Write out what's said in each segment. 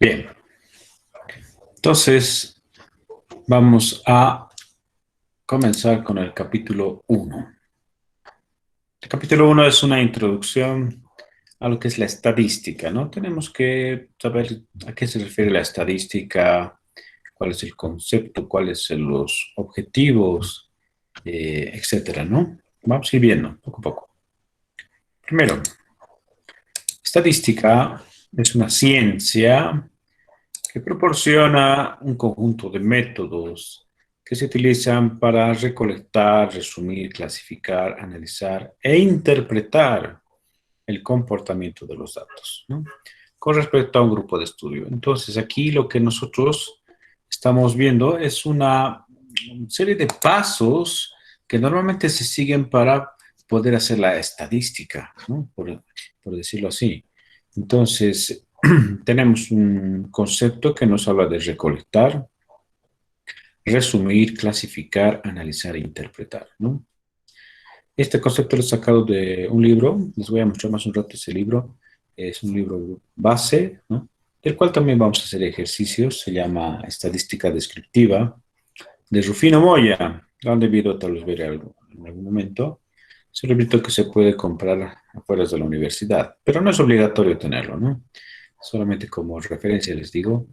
Bien, entonces vamos a comenzar con el capítulo 1. El capítulo 1 es una introducción a lo que es la estadística, ¿no? Tenemos que saber a qué se refiere la estadística, cuál es el concepto, cuáles son los objetivos, etcétera, ¿no? Vamos a ir viendo poco a poco. Primero, estadística es una ciencia que proporciona un conjunto de métodos que se utilizan para recolectar, resumir, clasificar, analizar e interpretar el comportamiento de los datos, ¿no? Con respecto a un grupo de estudio. Entonces, aquí lo que nosotros estamos viendo es una serie de pasos que normalmente se siguen para poder hacer la estadística, ¿no? Por decirlo así. Entonces, tenemos un concepto que nos habla de recolectar, resumir, clasificar, analizar e interpretar, ¿no? Este concepto lo he sacado de un libro, les voy a mostrar más un rato ese libro, es un libro base, ¿no? Del cual también vamos a hacer ejercicios, se llama Estadística Descriptiva, de Rufino Moya, lo han debido tal vez ver en algún momento. Es un librito que se puede comprar afuera de la universidad, pero no es obligatorio tenerlo, ¿no? Solamente como referencia les digo,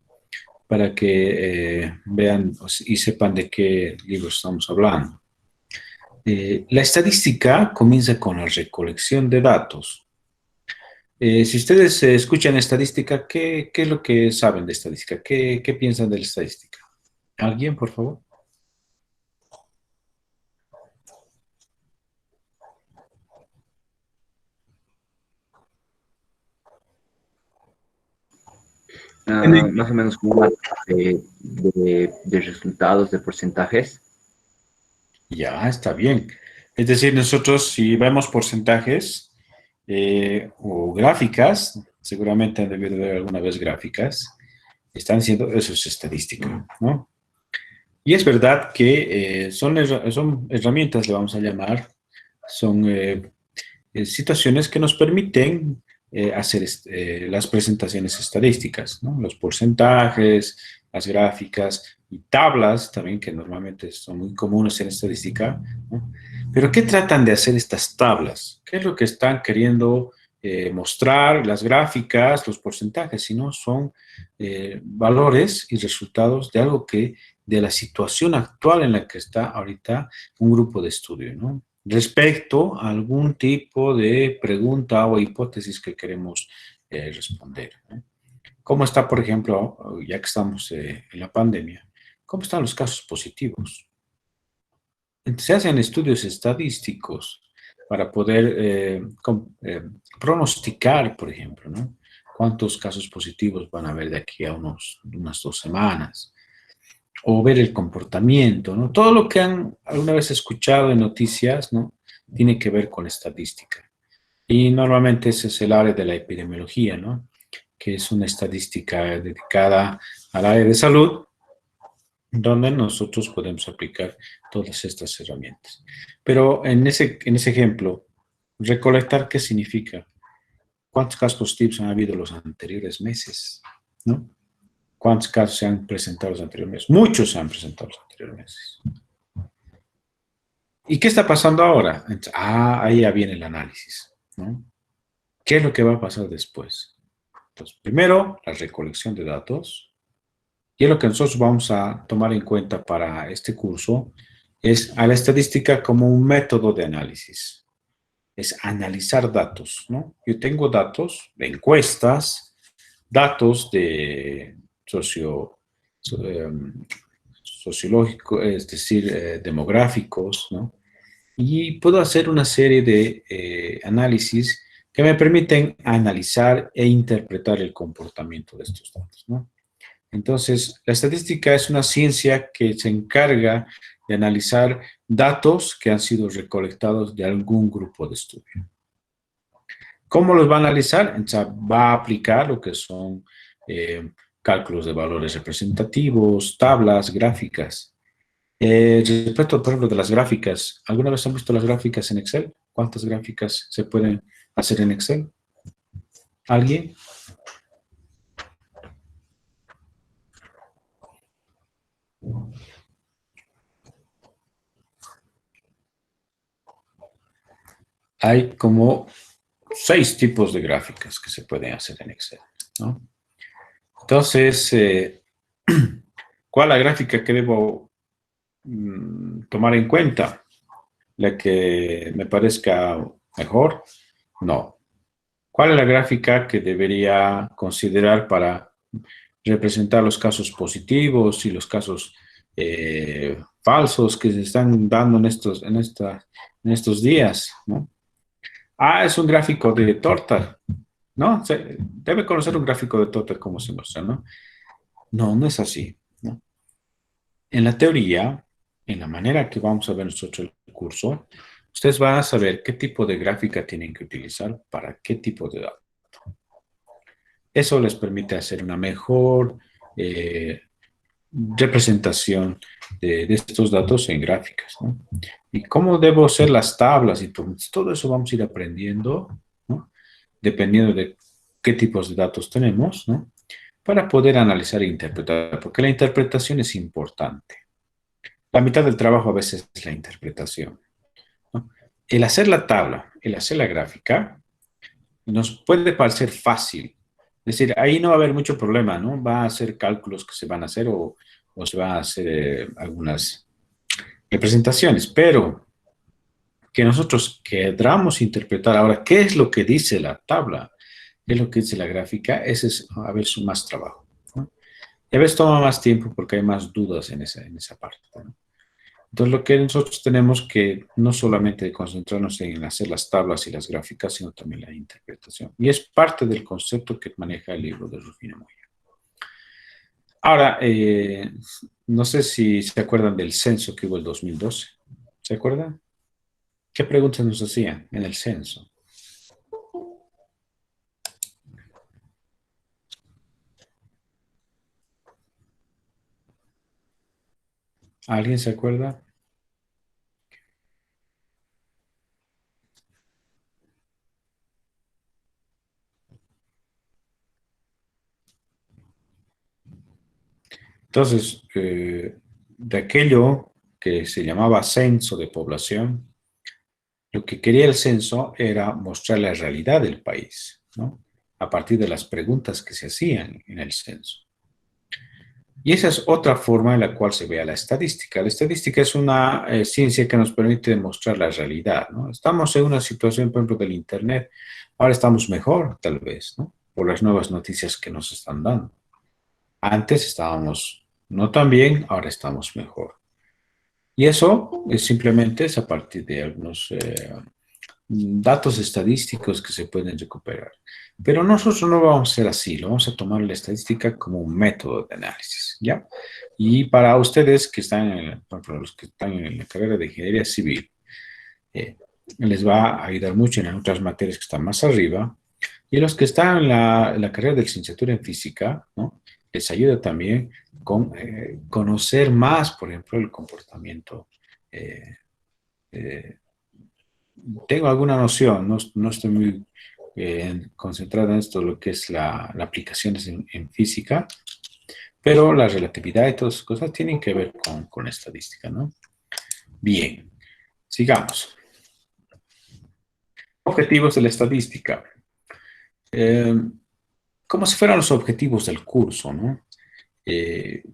para que vean y sepan de qué libro estamos hablando. La estadística comienza con la recolección de datos. Si ustedes escuchan estadística, ¿qué es lo que saben de estadística? ¿Qué piensan de la estadística? ¿Alguien, por favor? Más o menos como una de resultados, de porcentajes. Ya, está bien. Es decir, nosotros si vemos porcentajes o gráficas, seguramente han debido ver alguna vez gráficas, están diciendo eso es estadística, ¿no? Y es verdad que son herramientas, le vamos a llamar, son situaciones que nos permiten hacer las presentaciones estadísticas, ¿no? Los porcentajes, las gráficas y tablas también, que normalmente son muy comunes en estadística, ¿no? Pero ¿qué tratan de hacer estas tablas? ¿Qué es lo que están queriendo mostrar las gráficas, los porcentajes? Si no, son valores y resultados de algo que, de la situación actual en la que está ahorita un grupo de estudio, ¿no? Respecto a algún tipo de pregunta o hipótesis que queremos responder, ¿no? ¿Cómo está, por ejemplo, ya que estamos en la pandemia, cómo están los casos positivos? Se hacen estudios estadísticos para poder pronosticar, por ejemplo, ¿no? Cuántos casos positivos van a haber de aquí a unas 2 semanas, o ver el comportamiento, ¿no? Todo lo que han alguna vez escuchado en noticias, ¿no? Tiene que ver con estadística. Y normalmente ese es el área de la epidemiología, ¿no? Que es una estadística dedicada al área de salud, donde nosotros podemos aplicar todas estas herramientas. Pero en ese ejemplo, recolectar, ¿qué significa? ¿Cuántos casos positivos han habido los anteriores meses? ¿No? ¿Cuántos casos se han presentado los anteriores meses? Muchos se han presentado los anteriores meses. ¿Y qué está pasando ahora? Ahí ya viene el análisis, ¿no? ¿Qué es lo que va a pasar después? Entonces, primero, la recolección de datos. Y es lo que nosotros vamos a tomar en cuenta para este curso, es a la estadística como un método de análisis. Es analizar datos, ¿no? Yo tengo datos de encuestas, datos de sociológico, es decir, demográficos, ¿no? Y puedo hacer una serie de análisis que me permiten analizar e interpretar el comportamiento de estos datos, ¿no? Entonces, la estadística es una ciencia que se encarga de analizar datos que han sido recolectados de algún grupo de estudio. ¿Cómo los va a analizar? Entonces, va a aplicar lo que son cálculos de valores representativos, tablas, gráficas. Respecto, por ejemplo, de las gráficas, ¿alguna vez han visto las gráficas en Excel? ¿Cuántas gráficas se pueden hacer en Excel? ¿Alguien? hay como 6 tipos de gráficas que se pueden hacer en Excel, ¿no? Entonces, ¿cuál es la gráfica que debo tomar en cuenta? ¿La que me parezca mejor? No. ¿Cuál es la gráfica que debería considerar para representar los casos positivos y los casos falsos que se están dando en estos días, ¿no? Ah, es un gráfico de torta, ¿no? Debe conocer un gráfico de torta cómo se muestra, ¿no? No, no es así, ¿no? En la teoría, en la manera que vamos a ver nosotros el curso, ustedes van a saber qué tipo de gráfica tienen que utilizar para qué tipo de datos. Eso les permite hacer una mejor representación de estos datos en gráficas, ¿no? Y cómo debo hacer las tablas y todo eso vamos a ir aprendiendo, ¿no? Dependiendo de qué tipos de datos tenemos, ¿no? Para poder analizar e interpretar, porque la interpretación es importante. La mitad del trabajo a veces es la interpretación, ¿no? El hacer la tabla, el hacer la gráfica, nos puede parecer fácil. Es decir, ahí no va a haber mucho problema, ¿no? Va a ser cálculos que se van a hacer o se van a hacer algunas representaciones, pero que nosotros queramos interpretar ahora qué es lo que dice la tabla, qué es lo que dice la gráfica, ese es a veces más trabajo, ¿no? Y a veces toma más tiempo porque hay más dudas en esa parte, ¿no? Entonces, lo que nosotros tenemos que no solamente concentrarnos en hacer las tablas y las gráficas, sino también la interpretación. Y es parte del concepto que maneja el libro de Rufino Moya. Ahora, no sé si se acuerdan del censo que hubo el 2012. ¿Se acuerdan? ¿Qué preguntas nos hacían en el censo? ¿Alguien se acuerda? Entonces, de aquello que se llamaba censo de población, lo que quería el censo era mostrar la realidad del país, ¿no? A partir de las preguntas que se hacían en el censo. Y esa es otra forma en la cual se vea la estadística. La estadística es una ciencia que nos permite demostrar la realidad, ¿no? Estamos en una situación, por ejemplo, del Internet. Ahora estamos mejor, tal vez, ¿no? Por las nuevas noticias que nos están dando. Antes estábamos no tan bien, ahora estamos mejor. Y eso es a partir de algunos datos estadísticos que se pueden recuperar. Pero nosotros no vamos a hacer así, lo vamos a tomar la estadística como un método de análisis, ¿ya? Y para ustedes que están, por ejemplo, los que están en la carrera de ingeniería civil, eh, les va a ayudar mucho en otras materias que están más arriba, y los que están en la carrera de licenciatura en física, ¿no? Les ayuda también con conocer más, por ejemplo, el comportamiento eh, eh, tengo alguna noción, no estoy muy concentrado en esto, lo que es la aplicación en física, pero la relatividad y todas esas cosas tienen que ver con estadística, ¿no? Bien, sigamos. Objetivos de la estadística. Eh, Como si fueran los objetivos del curso, ¿no?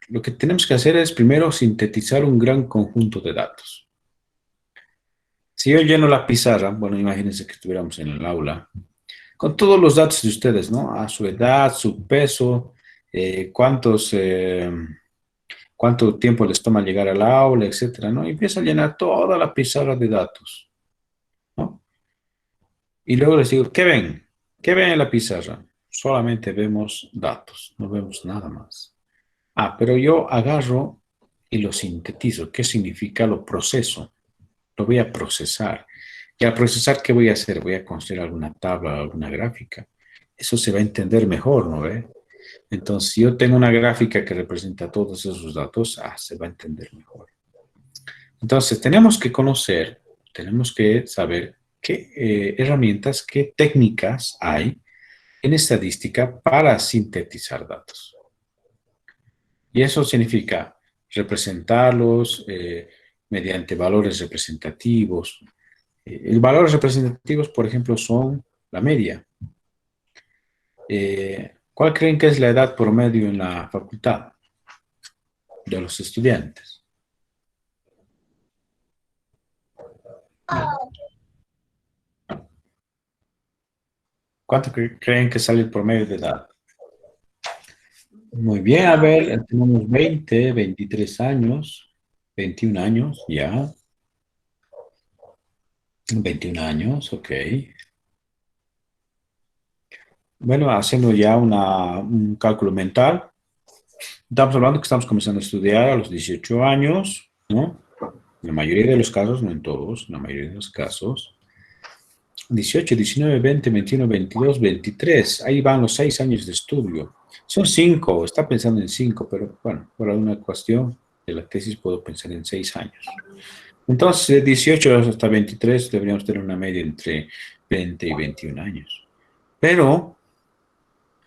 Lo que tenemos que hacer es primero sintetizar un gran conjunto de datos. Si yo lleno la pizarra, bueno, imagínense que estuviéramos en el aula, con todos los datos de ustedes, ¿no? A su edad, su peso, cuántos, cuánto tiempo les toma llegar al aula, etcétera, ¿no? Y empieza a llenar toda la pizarra de datos, ¿no? Y luego les digo, ¿qué ven? ¿Qué ven en la pizarra? Solamente vemos datos, no vemos nada más. Ah, pero yo agarro y lo sintetizo. ¿Qué significa? Lo proceso. Lo voy a procesar. Y al procesar, ¿qué voy a hacer? Voy a construir alguna tabla, alguna gráfica. Eso se va a entender mejor, ¿no ve? Entonces, si yo tengo una gráfica que representa todos esos datos, se va a entender mejor. Entonces, tenemos que conocer, tenemos que saber qué herramientas, qué técnicas hay en estadística para sintetizar datos. Y eso significa representarlos mediante valores representativos, Valores representativos, por ejemplo, son la media. ¿Cuál creen que es la edad promedio en la facultad de los estudiantes? ¿Cuánto creen que sale el promedio de edad? Muy bien, a ver, tenemos 20, 23 años, 21 años, ya. 21 años, ok. Bueno, haciendo ya un cálculo mental, estamos hablando que estamos comenzando a estudiar a los 18 años, ¿no? En la mayoría de los casos, no en todos, en la mayoría de los casos. 18, 19, 20, 21, 22, 23. Ahí van los 6 años de estudio. Son 5, está pensando en 5, pero bueno, por alguna cuestión de la tesis puedo pensar en 6 años. Entonces, de 18 hasta 23 deberíamos tener una media entre 20 y 21 años. Pero,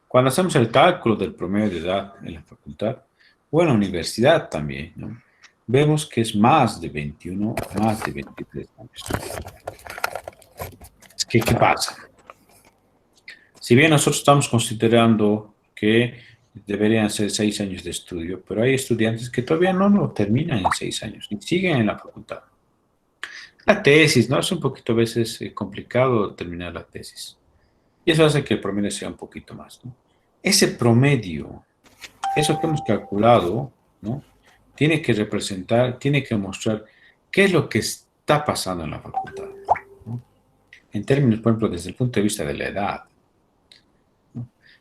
cuando hacemos el cálculo del promedio de edad en la facultad, o en la universidad también, ¿no? Vemos que es más de 21, más de 23 años. ¿Qué pasa? Si bien nosotros estamos considerando que deberían ser 6 años de estudio, pero hay estudiantes que todavía no lo terminan en 6 años y siguen en la facultad. La tesis, ¿no? Es un poquito a veces complicado terminar la tesis. Y eso hace que el promedio sea un poquito más, ¿no? Ese promedio, eso que hemos calculado, ¿no? Tiene que representar, tiene que mostrar qué es lo que está pasando en la facultad, ¿no? En términos, por ejemplo, desde el punto de vista de la edad.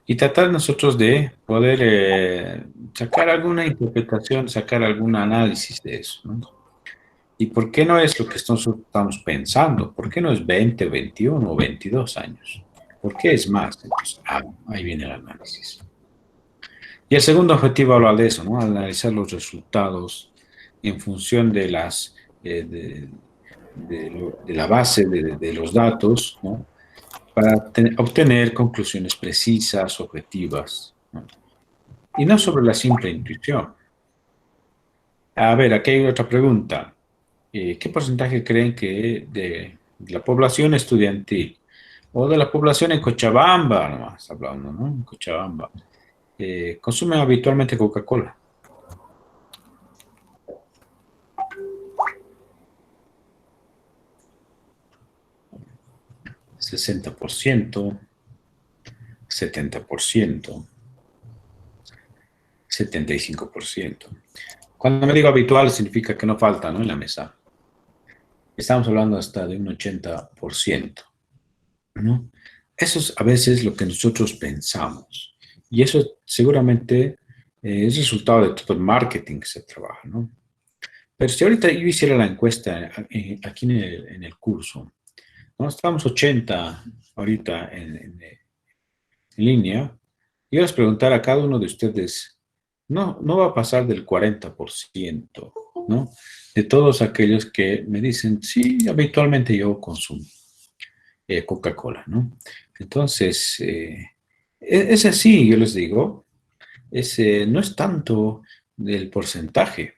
Y tratar nosotros de poder sacar alguna interpretación, sacar algún análisis de eso, ¿no? ¿Y por qué no es lo que estamos pensando? ¿Por qué no es 20, 21 o 22 años? ¿Por qué es más? Entonces, ahí viene el análisis. Y el segundo objetivo habla de eso, ¿no? Analizar los resultados en función de las, de la base de los datos, ¿no? Para obtener conclusiones precisas, objetivas, ¿no? Y no sobre la simple intuición. A ver, aquí hay otra pregunta. ¿Qué porcentaje creen que de la población estudiantil o de la población en Cochabamba, nomás hablando, ¿no? En Cochabamba, consume habitualmente Coca-Cola? 60%, 70%, 75%. Cuando me digo habitual, significa que no falta, ¿no? En la mesa. Estamos hablando hasta de un 80%, ¿no? Eso es a veces lo que nosotros pensamos. Y eso seguramente es resultado de todo el marketing que se trabaja, ¿no? Pero si ahorita yo hiciera la encuesta aquí en el curso, ¿no? Estamos 80 ahorita en línea, y les preguntar a cada uno de ustedes, no va a pasar del 40%, ¿no? De todos aquellos que me dicen, sí, habitualmente yo consumo Coca-Cola, ¿no? Entonces, es así, yo les digo, no es tanto del porcentaje,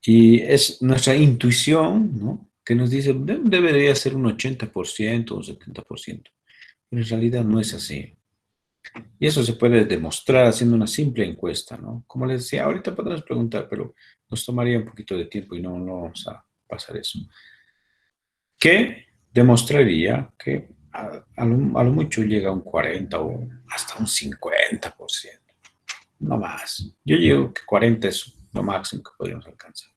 y es nuestra intuición, ¿no? Que nos dice, debería ser un 80%, un 70%, pero en realidad no es así. Y eso se puede demostrar haciendo una simple encuesta, ¿no? Como les decía, ahorita podemos preguntar, pero nos tomaría un poquito de tiempo y no vamos a pasar eso. Que demostraría que a lo mucho llega a un 40 o hasta un 50%, no más. Yo digo que 40 es lo máximo que podríamos alcanzar.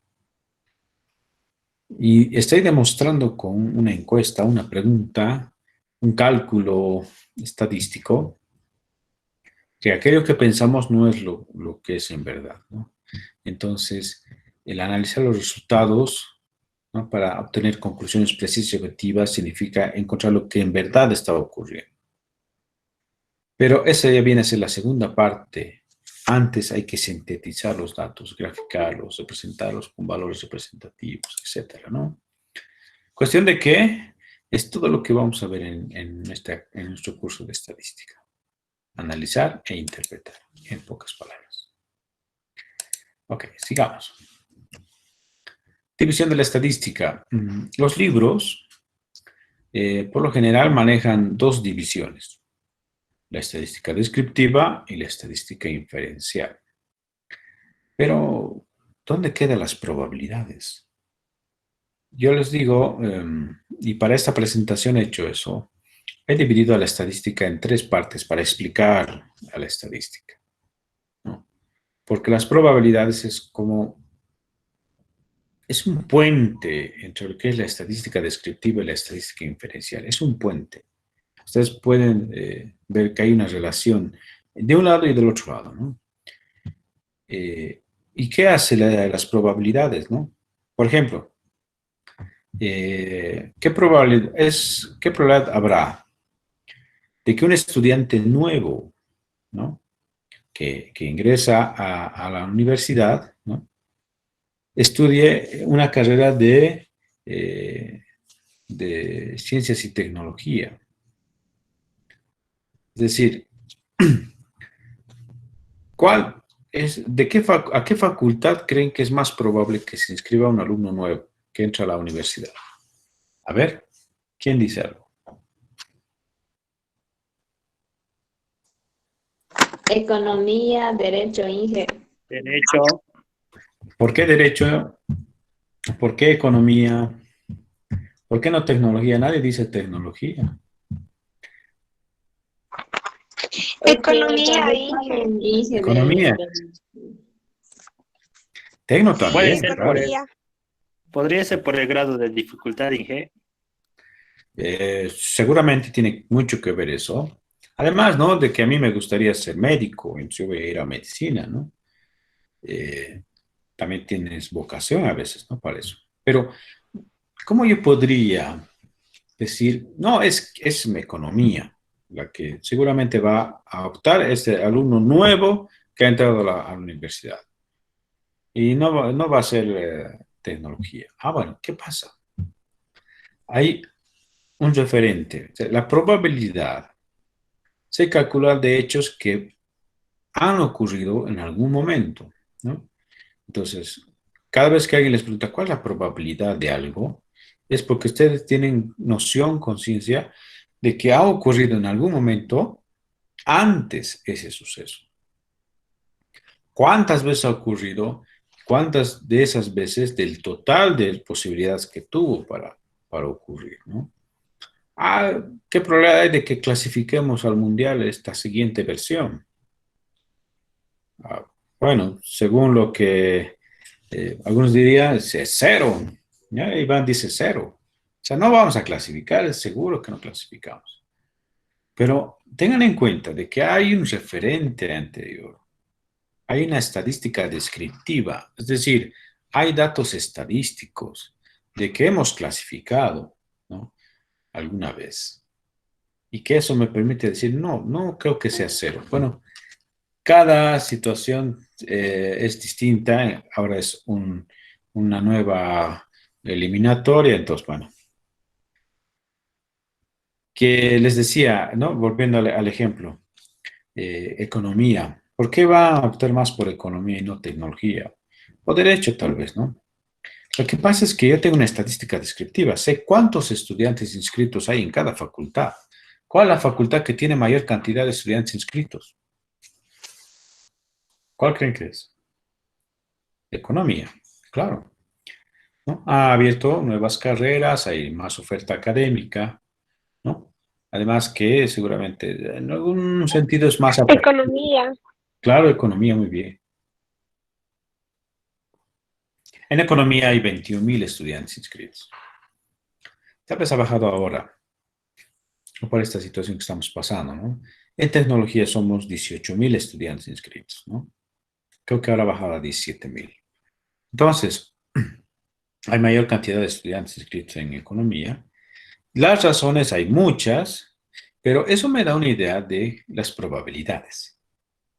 Y estoy demostrando con una encuesta, una pregunta, un cálculo estadístico, que aquello que pensamos no es lo que es en verdad, ¿no? Entonces, el analizar los resultados, ¿no? Para obtener conclusiones precisas y objetivas significa encontrar lo que en verdad está ocurriendo. Pero esa ya viene a ser la segunda parte. Antes hay que sintetizar los datos, graficarlos, representarlos con valores representativos, etcétera, ¿no? Cuestión de que es todo lo que vamos a ver en nuestro curso de estadística. Analizar e interpretar, en pocas palabras. Ok, sigamos. División de la estadística. Los libros, por lo general, manejan dos divisiones. La estadística descriptiva y la estadística inferencial. Pero, ¿dónde quedan las probabilidades? Yo les digo, y para esta presentación he hecho eso, he dividido a la estadística en tres partes para explicar a la estadística, ¿no? Porque las probabilidades es un puente entre lo que es la estadística descriptiva y la estadística inferencial. Es un puente. Ustedes pueden ver que hay una relación de un lado y del otro lado, ¿no? ¿Y qué hace las probabilidades, no? Por ejemplo, ¿qué probabilidad habrá de que un estudiante nuevo, ¿no? que ingresa a la universidad, ¿no? Estudie una carrera de ciencias y tecnología? Es decir, ¿a qué facultad creen que es más probable que se inscriba un alumno nuevo que entra a la universidad? A ver, ¿quién dice algo? Economía, derecho, Inge. Derecho. ¿Por qué derecho? ¿Por qué economía? ¿Por qué no tecnología? Nadie dice tecnología. Economía, Inge. Economía. Tecno también, claro. Economía. Podría ser por el grado de dificultad, Inge. Seguramente tiene mucho que ver eso. Además, ¿no? De que a mí me gustaría ser médico, entonces yo voy a ir a medicina, ¿no? También tienes vocación a veces, ¿no? Para eso. Pero, ¿cómo yo podría decir, no, es mi economía la que seguramente va a optar este alumno nuevo que ha entrado a la universidad? Y no va a ser tecnología. Ah, bueno, ¿qué pasa? Hay un referente. O sea, la probabilidad se calcula de hechos que han ocurrido en algún momento, ¿no? Entonces, cada vez que alguien les pregunta cuál es la probabilidad de algo, es porque ustedes tienen noción, conciencia de que ha ocurrido en algún momento antes ese suceso. ¿Cuántas veces ha ocurrido? ¿Cuántas de esas veces del total de posibilidades que tuvo para ocurrir, ¿no? ¿Qué probabilidad hay de que clasifiquemos al mundial esta siguiente versión? Bueno, según lo que algunos dirían, es cero. ¿Ya? Iván dice cero. O sea, no vamos a clasificar, es seguro que no clasificamos. Pero tengan en cuenta de que hay un referente anterior. Hay una estadística descriptiva, es decir, hay datos estadísticos de que hemos clasificado, ¿no? Alguna vez. Y que eso me permite decir, no creo que sea cero. Bueno, cada situación es distinta. Ahora es una nueva eliminatoria. Entonces, bueno. Que les decía, ¿no? Volviendo al ejemplo, economía. ¿Por qué va a optar más por economía y no tecnología? O derecho, tal vez, ¿no? Lo que pasa es que yo tengo una estadística descriptiva. Sé cuántos estudiantes inscritos hay en cada facultad. ¿Cuál es la facultad que tiene mayor cantidad de estudiantes inscritos? ¿Cuál creen que es? Economía, claro, ¿no? Ha abierto nuevas carreras, hay más oferta académica, ¿no? Además que seguramente en algún sentido es más atractivo. Economía. Claro, economía, muy bien. En economía hay 21.000 estudiantes inscritos. Tal vez ha bajado ahora, por esta situación que estamos pasando, ¿no? En tecnología somos 18.000 estudiantes inscritos, ¿no? Creo que ahora ha bajado a 17.000. Entonces, hay mayor cantidad de estudiantes inscritos en economía. Las razones hay muchas, pero eso me da una idea de las probabilidades.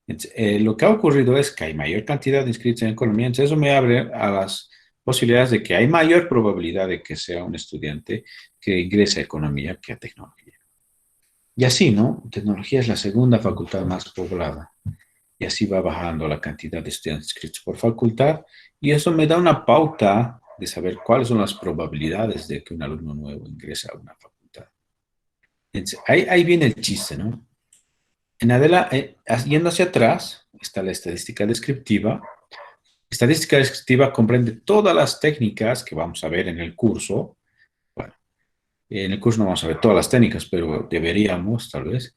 Lo que ha ocurrido es que hay mayor cantidad de inscritos en economía, entonces eso me abre a las posibilidades de que hay mayor probabilidad de que sea un estudiante que ingrese a economía que a tecnología. Y así, ¿no? Tecnología es la segunda facultad más poblada. Y así va bajando la cantidad de estudiantes inscritos por facultad. Y eso me da una pauta de saber cuáles son las probabilidades de que un alumno nuevo ingrese a una facultad. Entonces, ahí viene el chiste, ¿no? Yendo hacia atrás, está la estadística descriptiva. Estadística descriptiva comprende todas las técnicas que vamos a ver en el curso. Bueno, en el curso no vamos a ver todas las técnicas, pero deberíamos, tal vez,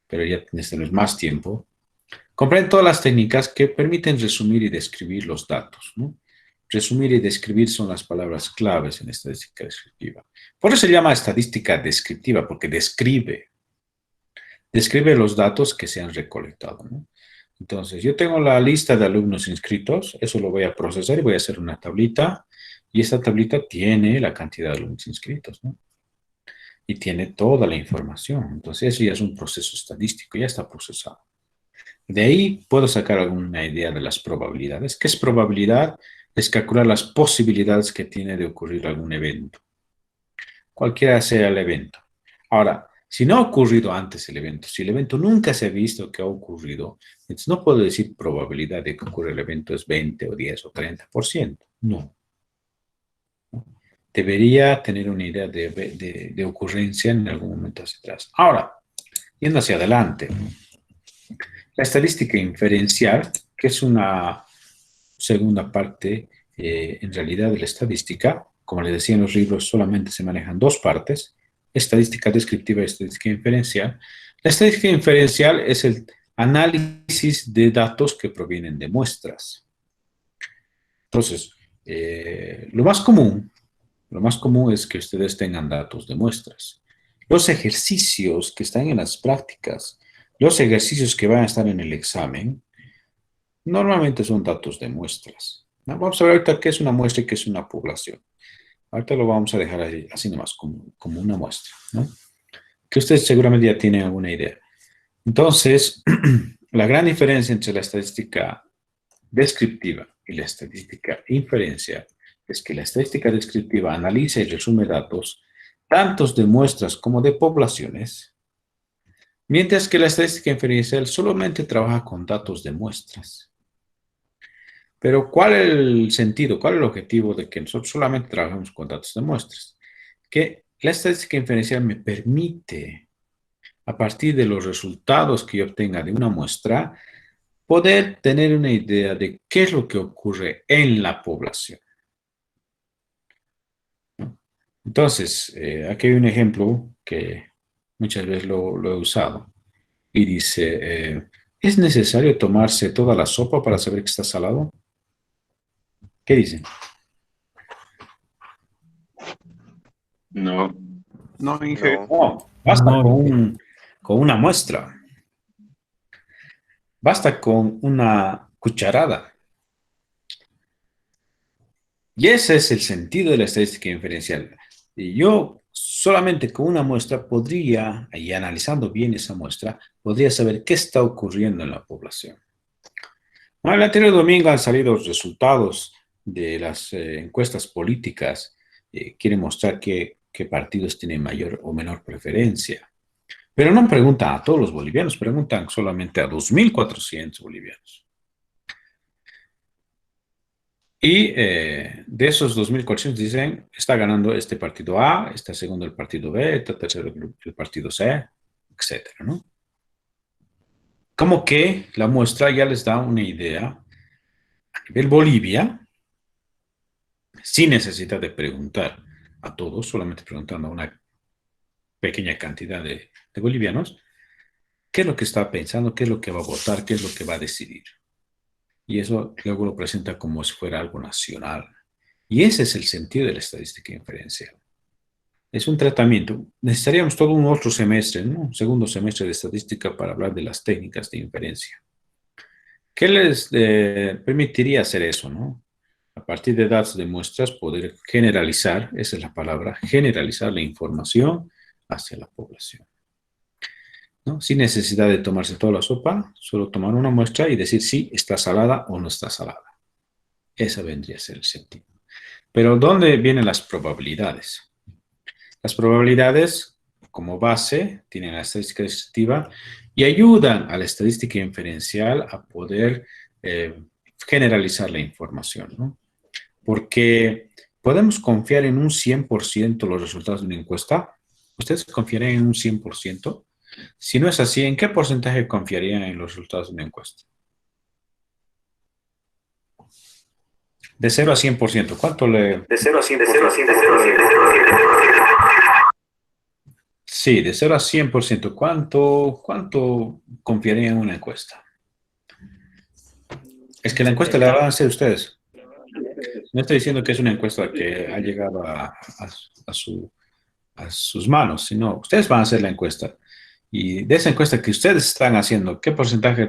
pero ya necesitamos más tiempo. Comprende todas las técnicas que permiten resumir y describir los datos, ¿no? Resumir y describir son las palabras claves en estadística descriptiva. Por eso se llama estadística descriptiva, porque describe los datos que se han recolectado, ¿no? Entonces, yo tengo la lista de alumnos inscritos, eso lo voy a procesar y voy a hacer una tablita, y esta tablita tiene la cantidad de alumnos inscritos, ¿no? Y tiene toda la información. Entonces, eso ya es un proceso estadístico, ya está procesado. De ahí puedo sacar alguna idea de las probabilidades. ¿Qué es probabilidad? Es calcular las posibilidades que tiene de ocurrir algún evento. Cualquiera sea el evento. Ahora, si no ha ocurrido antes el evento, si el evento nunca se ha visto que ha ocurrido, entonces no puedo decir probabilidad de que ocurra el evento es 20 o 10 o 30%. No. Debería tener una idea de ocurrencia en algún momento hacia atrás. Ahora, yendo hacia adelante, la estadística inferencial, que es una segunda parte, en realidad, de la estadística, como les decía en los libros, solamente se manejan dos partes, estadística descriptiva y estadística inferencial. La estadística inferencial es el análisis de datos que provienen de muestras. Entonces, lo más común es que ustedes tengan datos de muestras. Los ejercicios que están en las prácticas, los ejercicios que van a estar en el examen, normalmente son datos de muestras, ¿no? Vamos a ver ahorita qué es una muestra y qué es una población. Ahorita lo vamos a dejar así nomás, como una muestra, ¿no? Que ustedes seguramente ya tienen alguna idea. Entonces, la gran diferencia entre la estadística descriptiva y la estadística inferencial es que la estadística descriptiva analiza y resume datos, tanto de muestras como de poblaciones, mientras que la estadística inferencial solamente trabaja con datos de muestras. Pero, ¿cuál es el sentido? ¿Cuál es el objetivo de que nosotros solamente trabajemos con datos de muestras? Que la estadística inferencial me permite, a partir de los resultados que yo obtenga de una muestra, poder tener una idea de qué es lo que ocurre en la población. Entonces, aquí hay un ejemplo que muchas veces lo he usado. Y dice, ¿es necesario tomarse toda la sopa para saber que está salado? ¿Qué dicen? No. No, Inge. No, basta No, con una muestra. Basta con una cucharada. Y ese es el sentido de la estadística inferencial. Y yo solamente con una muestra podría, y analizando bien esa muestra, podría saber qué está ocurriendo en la población. Bueno, el anterior domingo han salido los resultados de las encuestas políticas. Quieren mostrar qué partidos tienen mayor o menor preferencia. Pero no preguntan a todos los bolivianos, preguntan solamente a 2.400 bolivianos. Y de esos 2.400 dicen, está ganando este partido A, está segundo el partido B, está tercero el partido C, etcétera, ¿no? Como que la muestra ya les da una idea a nivel Bolivia, sin necesidad de preguntar a todos, solamente preguntando a una pequeña cantidad de bolivianos, qué es lo que está pensando, qué es lo que va a votar, qué es lo que va a decidir. Y eso luego lo presenta como si fuera algo nacional. Y ese es el sentido de la estadística inferencial. Es un tratamiento. Necesitaríamos todo un otro semestre, ¿no? Un segundo semestre de estadística para hablar de las técnicas de inferencia. ¿Qué les permitiría hacer eso, no? A partir de datos de muestras, poder generalizar, esa es la palabra, generalizar la información hacia la población, ¿no? Sin necesidad de tomarse toda la sopa, solo tomar una muestra y decir si está salada o no está salada. Esa vendría a ser el sentido. Pero, ¿dónde vienen las probabilidades? Las probabilidades, como base, tienen la estadística descriptiva y ayudan a la estadística inferencial a poder generalizar la información, ¿no? Porque ¿podemos confiar en un 100% los resultados de una encuesta? ¿Ustedes confiarían en un 100%? Si no es así, ¿en qué porcentaje confiarían en los resultados de una encuesta? De 0 a 100%, ¿cuánto le...? De 0 a 100%. Sí, de 0 a 100%, ¿cuánto confiarían en una encuesta? Es que la encuesta la van a hacer ustedes. No estoy diciendo que es una encuesta que ha llegado a sus manos, sino ustedes van a hacer la encuesta. Y de esa encuesta que ustedes están haciendo, ¿qué porcentaje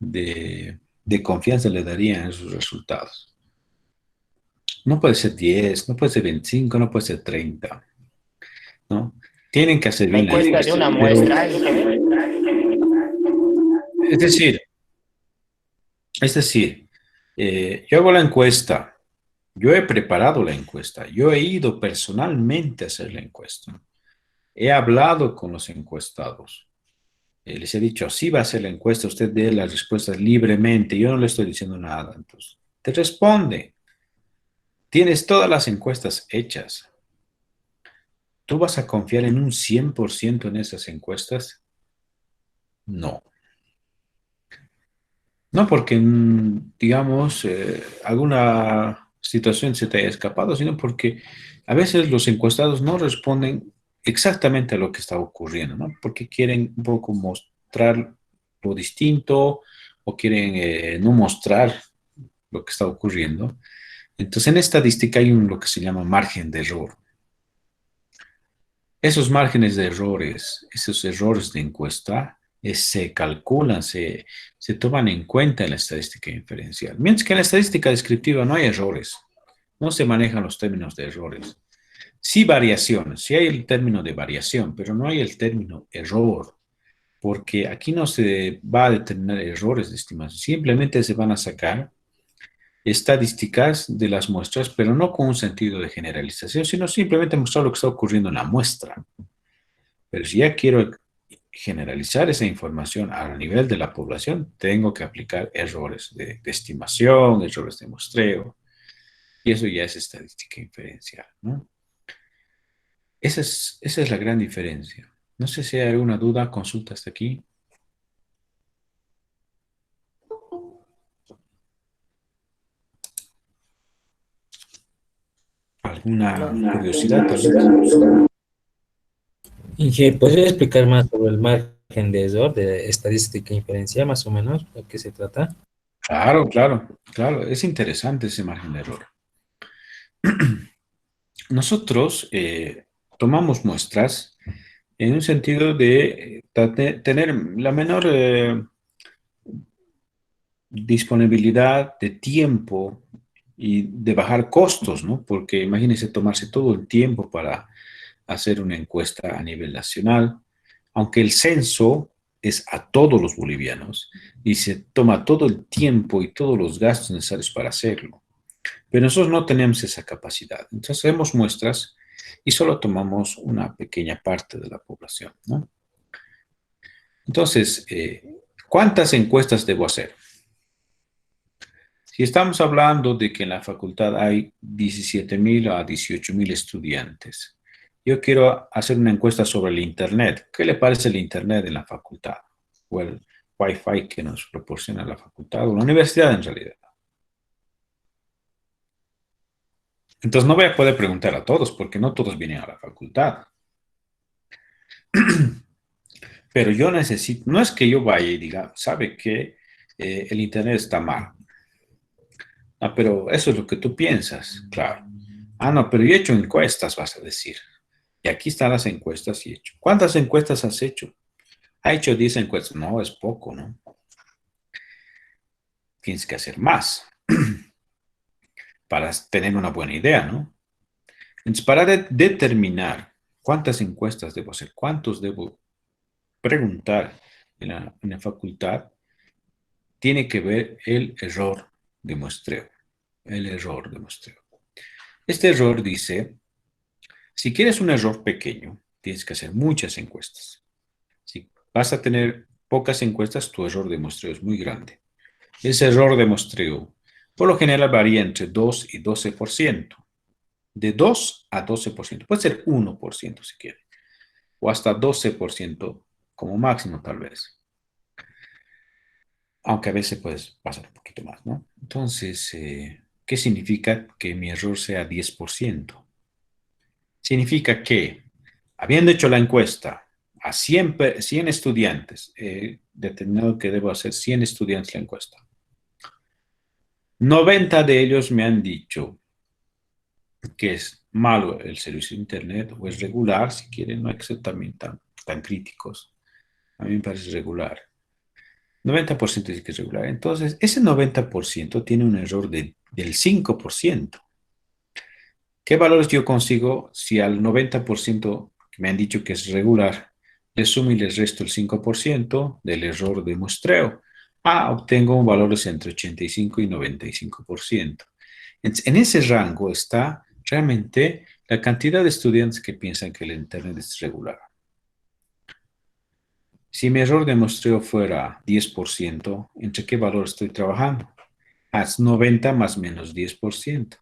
de confianza le darían en sus resultados? No puede ser 10, no puede ser 25, no puede ser 30, ¿no? Tienen que hacer La bien la encuesta de una muestra. Es decir, yo hago la encuesta, yo he preparado la encuesta, yo he ido personalmente a hacer la encuesta, he hablado con los encuestados, les he dicho, así va a ser la encuesta, usted dé las respuestas libremente, yo no le estoy diciendo nada, entonces, te responde, tienes todas las encuestas hechas, ¿tú vas a confiar en un 100% en esas encuestas? No. No porque, digamos, alguna situación se te haya escapado, sino porque a veces los encuestados no responden exactamente a lo que está ocurriendo, ¿no? Porque quieren un poco mostrar lo distinto o quieren no mostrar lo que está ocurriendo. Entonces, en estadística hay lo que se llama margen de error. Esos márgenes de errores, esos errores de encuesta, se calculan, se toman en cuenta en la estadística inferencial. Mientras que en la estadística descriptiva no hay errores, no se manejan los términos de errores. Sí variaciones, sí hay el término de variación, pero no hay el término error, porque aquí no se va a determinar errores de estimación, simplemente se van a sacar estadísticas de las muestras, pero no con un sentido de generalización, sino simplemente mostrar lo que está ocurriendo en la muestra. Pero si ya quiero generalizar esa información a nivel de la población, tengo que aplicar errores de estimación, errores de muestreo, y eso ya es estadística inferencial, ¿no? Esa es la gran diferencia. No sé si hay alguna duda, consulta hasta aquí. ¿Alguna curiosidad, tal vez? Inge, ¿podría explicar más sobre el margen de error de estadística inferencial, más o menos, de qué se trata? Claro, claro, claro. Es interesante ese margen de error. Nosotros tomamos muestras en un sentido de tener la menor disponibilidad de tiempo y de bajar costos, ¿no? Porque imagínense tomarse todo el tiempo para hacer una encuesta a nivel nacional, aunque el censo es a todos los bolivianos y se toma todo el tiempo y todos los gastos necesarios para hacerlo. Pero nosotros no tenemos esa capacidad. Entonces hacemos muestras y solo tomamos una pequeña parte de la población, ¿no? Entonces, ¿cuántas encuestas debo hacer? Si estamos hablando de que en la facultad hay 17,000 a 18,000 estudiantes, yo quiero hacer una encuesta sobre el Internet. ¿Qué le parece el Internet en la facultad? O el Wi-Fi que nos proporciona la facultad o la universidad en realidad. Entonces no voy a poder preguntar a todos porque no todos vienen a la facultad. Pero yo necesito, no es que yo vaya y diga, ¿sabe qué? El Internet está mal. Ah, pero eso es lo que tú piensas, claro. Ah, no, pero yo he hecho encuestas, vas a decir. Y aquí están las encuestas y he hecho. ¿Cuántas encuestas has hecho? Ha hecho 10 encuestas. No, es poco, ¿no? Tienes que hacer más para tener una buena idea, ¿no? Entonces, para determinar cuántas encuestas debo hacer, cuántos debo preguntar en la facultad, tiene que ver el error de muestreo. El error de muestreo. Este error dice, si quieres un error pequeño, tienes que hacer muchas encuestas. Si vas a tener pocas encuestas, tu error de muestreo es muy grande. Ese error de muestreo, por lo general, varía entre 2 y 12%. de 2 a 12%. Puede ser 1% si quiere, o hasta 12% como máximo tal vez. Aunque a veces puede pasar un poquito más, ¿no? Entonces, ¿qué significa que mi error sea 10%? Significa que, habiendo hecho la encuesta a 100 estudiantes, he determinado que debo hacer 100 estudiantes la encuesta. 90 de ellos me han dicho que es malo el servicio de Internet o es regular, si quieren, no hay que ser también tan críticos. A mí me parece regular. 90% dice que es regular. Entonces, ese 90% tiene un error del 5%. ¿Qué valores yo consigo si al 90% que me han dicho que es regular le sumo y les resto el 5% del error de muestreo? Obtengo valores entre 85 y 95%. En ese rango está realmente la cantidad de estudiantes que piensan que el Internet es regular. Si mi error de muestreo fuera 10%, ¿entre qué valor estoy trabajando? Es 90 más menos 10%.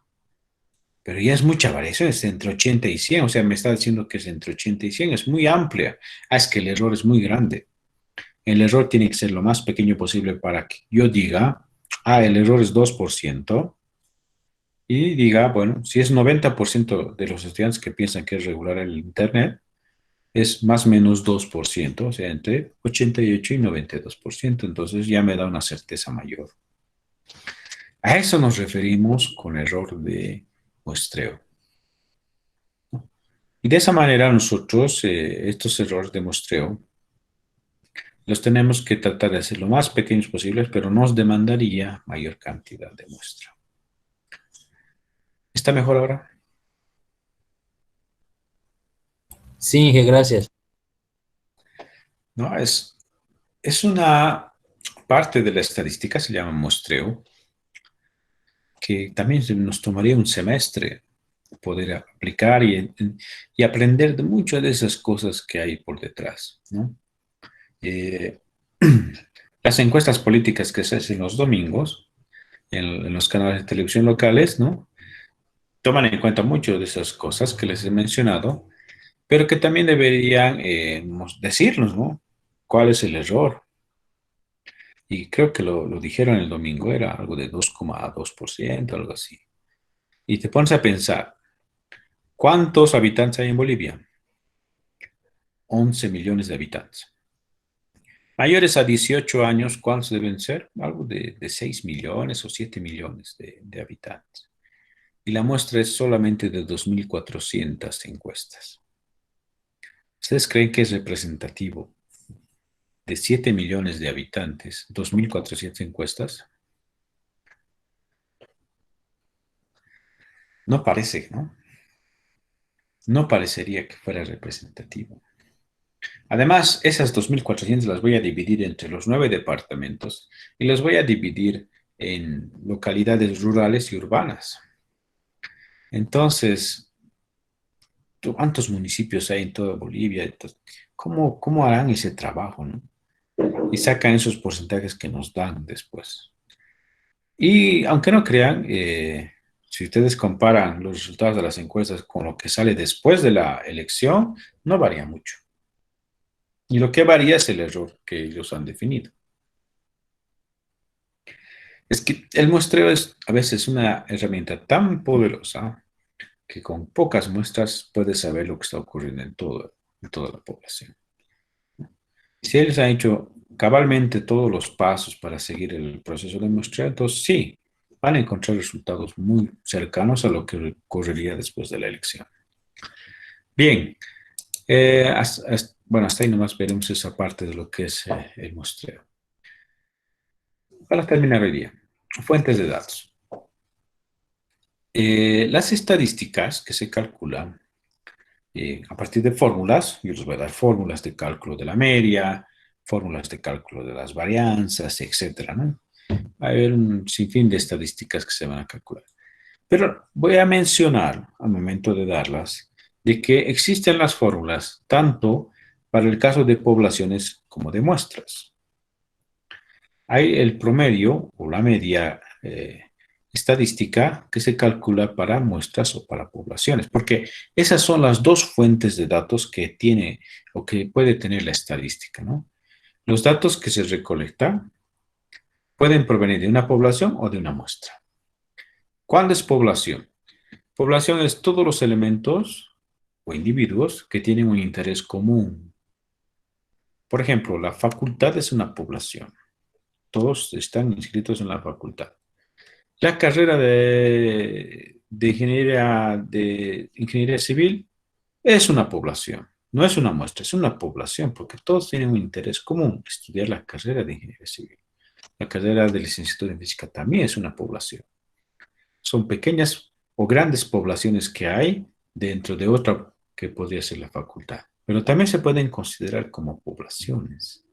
Pero ya es mucha variación, es entre 80 y 100. O sea, me está diciendo que es entre 80 y 100, es muy amplia. Es que el error es muy grande. El error tiene que ser lo más pequeño posible para que yo diga, el error es 2%. Y diga, bueno, si es 90% de los estudiantes que piensan que es regular el Internet, es más o menos 2%, o sea, entre 88 y 92%. Entonces ya me da una certeza mayor. A eso nos referimos con error de muestreo. Y de esa manera nosotros estos errores de muestreo los tenemos que tratar de hacer lo más pequeños posibles, pero nos demandaría mayor cantidad de muestra. ¿Está mejor ahora? Sí, Inge, gracias. No, es una parte de la estadística, se llama muestreo, que también nos tomaría un semestre poder aplicar y aprender de muchas de esas cosas que hay por detrás, ¿no? Las encuestas políticas que se hacen los domingos en los canales de televisión locales, ¿no? Toman en cuenta mucho de esas cosas que les he mencionado, pero que también deberían decirnos, ¿no? ¿Cuál es el error? Y creo que lo dijeron el domingo, era algo de 2,2%, algo así. Y te pones a pensar, ¿cuántos habitantes hay en Bolivia? 11 millones de habitantes. Mayores a 18 años, ¿cuántos deben ser? Algo de 6 millones o 7 millones de habitantes. Y la muestra es solamente de 2.400 encuestas. ¿Ustedes creen que es representativo de 7 millones de habitantes, 2.400 encuestas? No parece, ¿no? No parecería que fuera representativo. Además, esas 2.400 las voy a dividir entre los 9 departamentos y las voy a dividir en localidades rurales y urbanas. Entonces, ¿cuántos municipios hay en toda Bolivia? Entonces, ¿cómo harán ese trabajo, no? Y sacan esos porcentajes que nos dan después. Y aunque no crean, si ustedes comparan los resultados de las encuestas con lo que sale después de la elección, no varía mucho. Y lo que varía es el error que ellos han definido. Es que el muestreo es a veces una herramienta tan poderosa que con pocas muestras puedes saber lo que está ocurriendo en toda la población. Si ellos han hecho cabalmente todos los pasos para seguir el proceso de muestreo, entonces sí, van a encontrar resultados muy cercanos a lo que ocurriría después de la elección. Bien, bueno, hasta ahí nomás veremos esa parte de lo que es el muestreo. Para terminar hoy día, fuentes de datos. Las estadísticas que se calculan a partir de fórmulas, yo les voy a dar fórmulas de cálculo de la media, fórmulas de cálculo de las varianzas, etcétera, ¿no? Va a haber un sinfín de estadísticas que se van a calcular. Pero voy a mencionar al momento de darlas de que existen las fórmulas tanto para el caso de poblaciones como de muestras. Hay el promedio o la media estadística que se calcula para muestras o para poblaciones, porque esas son las dos fuentes de datos que tiene o que puede tener la estadística, ¿no? Los datos que se recolectan pueden provenir de una población o de una muestra. ¿Cuál es población? Población es todos los elementos o individuos que tienen un interés común. Por ejemplo, la facultad es una población. Todos están inscritos en la facultad. La carrera de ingeniería civil es una población. No es una muestra, es una población, porque todos tienen un interés común, estudiar la carrera de ingeniería civil. La carrera de licenciatura en física también es una población. Son pequeñas o grandes poblaciones que hay dentro de otra que podría ser la facultad. Pero también se pueden considerar como poblaciones,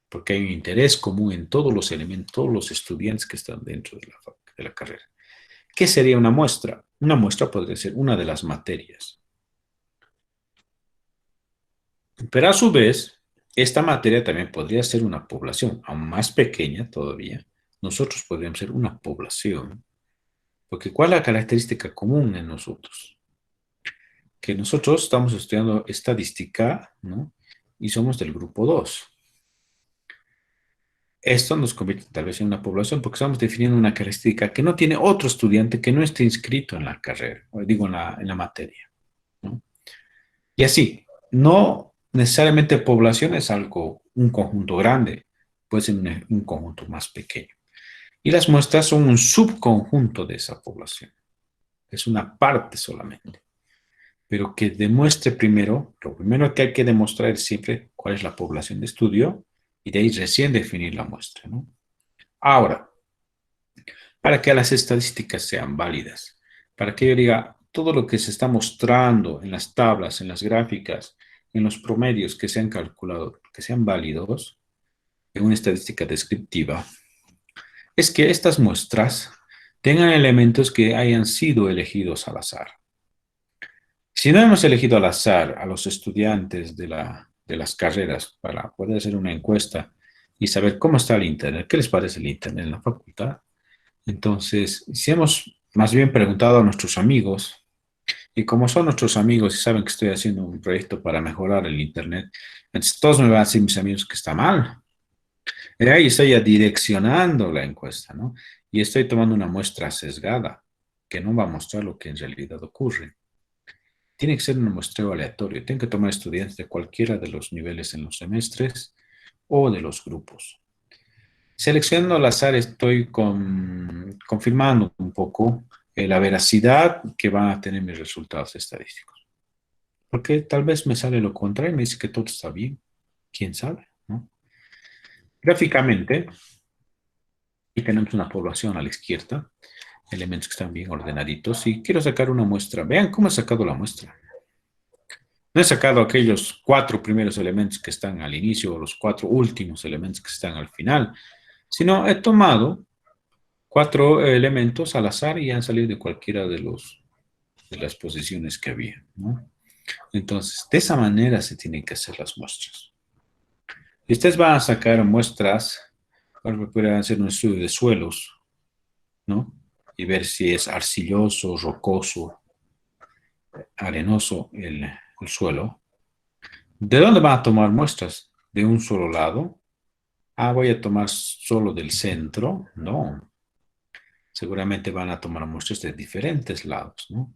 porque hay un interés común en todos los elementos, todos los estudiantes que están dentro de la carrera. ¿Qué sería una muestra? Una muestra podría ser una de las materias. Pero a su vez, esta materia también podría ser una población, aún más pequeña todavía. Nosotros podríamos ser una población. Porque ¿cuál es la característica común en nosotros? Que nosotros estamos estudiando estadística, ¿no? Y somos del grupo 2. Esto nos convierte tal vez en una población porque estamos definiendo una característica que no tiene otro estudiante que no esté inscrito en la carrera, o digo en la materia, ¿no? Y así, no necesariamente población es algo, un conjunto grande, puede ser un conjunto más pequeño. Y las muestras son un subconjunto de esa población. Es una parte solamente. Pero que demuestre primero, lo primero que hay que demostrar es siempre cuál es la población de estudio y de ahí recién definir la muestra, ¿no? Ahora, para que las estadísticas sean válidas, para que yo diga todo lo que se está mostrando en las tablas, en las gráficas, en los promedios que se han calculado, que sean válidos en una estadística descriptiva, es que estas muestras tengan elementos que hayan sido elegidos al azar. Si no hemos elegido al azar a los estudiantes de las carreras para poder hacer una encuesta y saber cómo está el Internet, qué les parece el Internet en la facultad, entonces, si hemos más bien preguntado a nuestros amigos, y como son nuestros amigos y saben que estoy haciendo un proyecto para mejorar el Internet, entonces todos me van a decir mis amigos que está mal. Y ahí estoy ya direccionando la encuesta, ¿no? Y estoy tomando una muestra sesgada, que no va a mostrar lo que en realidad ocurre. Tiene que ser un muestreo aleatorio. Tengo que tomar estudiantes de cualquiera de los niveles en los semestres o de los grupos. Seleccionando al azar estoy confirmando un poco la veracidad que van a tener mis resultados estadísticos. Porque tal vez me sale lo contrario y me dice que todo está bien. ¿Quién sabe? ¿No? Gráficamente, y tenemos una población a la izquierda, elementos que están bien ordenaditos, y quiero sacar una muestra. Vean cómo he sacado la muestra. No he sacado aquellos 4 primeros elementos que están al inicio o los 4 últimos elementos que están al final, sino he tomado 4 elementos al azar y han salido de cualquiera de las posiciones que había, ¿no? Entonces, de esa manera se tienen que hacer las muestras. Y ustedes van a sacar muestras, pueden hacer un estudio de suelos, ¿no? Y ver si es arcilloso, rocoso, arenoso el suelo. ¿De dónde van a tomar muestras? ¿De un solo lado? Ah, voy a tomar solo del centro. No. Seguramente van a tomar muestras de diferentes lados, ¿no?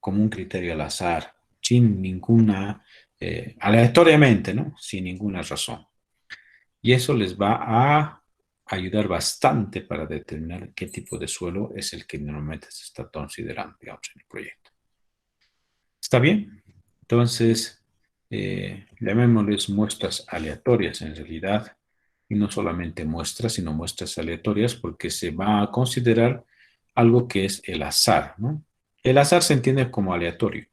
Como un criterio al azar, sin ninguna, aleatoriamente, ¿no? Sin ninguna razón. Y eso les va a ayudar bastante para determinar qué tipo de suelo es el que normalmente se está considerando, digamos, en el proyecto. ¿Está bien? Entonces, llamémosles muestras aleatorias en realidad, y no solamente muestras, sino muestras aleatorias, porque se va a considerar algo que es el azar, ¿no? El azar se entiende como aleatorio,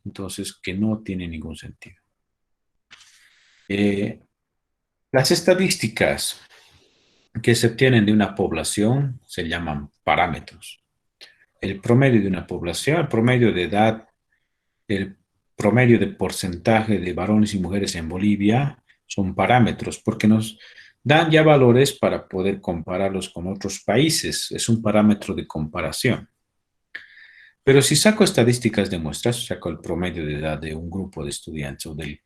entonces que no tiene ningún sentido. Las estadísticas que se obtienen de una población se llaman parámetros. El promedio de una población, el promedio de edad, el promedio de porcentaje de varones y mujeres en Bolivia son parámetros porque nos dan ya valores para poder compararlos con otros países. Es un parámetro de comparación. Pero si saco estadísticas de muestras, saco el promedio de edad de un grupo de estudiantes o de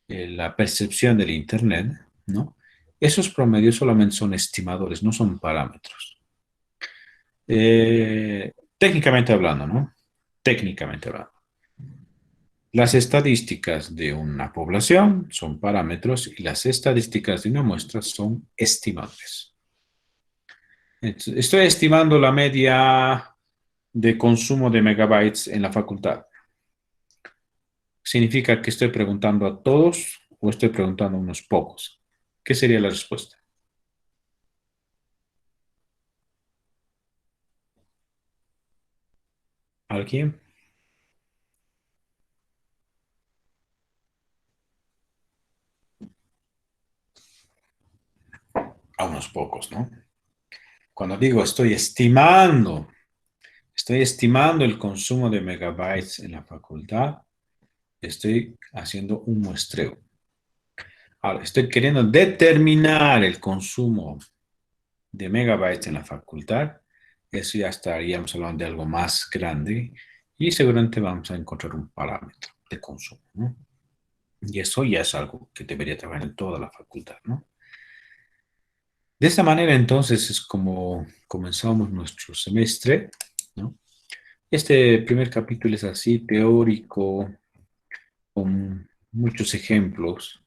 la percepción del Internet, ¿no? Esos promedios solamente son estimadores, no son parámetros. Técnicamente hablando, ¿no? Técnicamente hablando. Las estadísticas de una población son parámetros y las estadísticas de una muestra son estimadores. Estoy estimando la media de consumo de megabytes en la facultad. ¿Significa que estoy preguntando a todos o estoy preguntando a unos pocos? ¿Qué sería la respuesta? ¿Alguien? A unos pocos, ¿no? Cuando digo estoy estimando el consumo de megabytes en la facultad, estoy haciendo un muestreo. Ahora, estoy queriendo determinar el consumo de megabytes en la facultad. Eso ya estaríamos hablando de algo más grande y seguramente vamos a encontrar un parámetro de consumo, ¿no? Y eso ya es algo que debería trabajar en toda la facultad, ¿no? De esta manera, entonces, es como comenzamos nuestro semestre, ¿no? Este primer capítulo es así, teórico, con muchos ejemplos,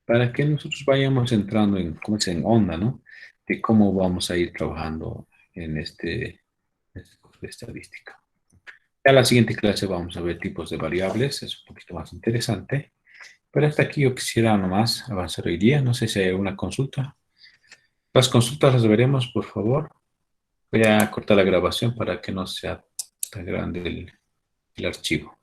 para que nosotros vayamos entrando en, ¿cómo se dice? En onda, ¿no? De cómo vamos a ir trabajando en este curso de estadística. Ya en la siguiente clase vamos a ver tipos de variables, es un poquito más interesante. Pero hasta aquí yo quisiera nomás avanzar hoy día. No sé si hay alguna consulta. Las consultas las veremos, por favor. Voy a cortar la grabación para que no sea tan grande el archivo.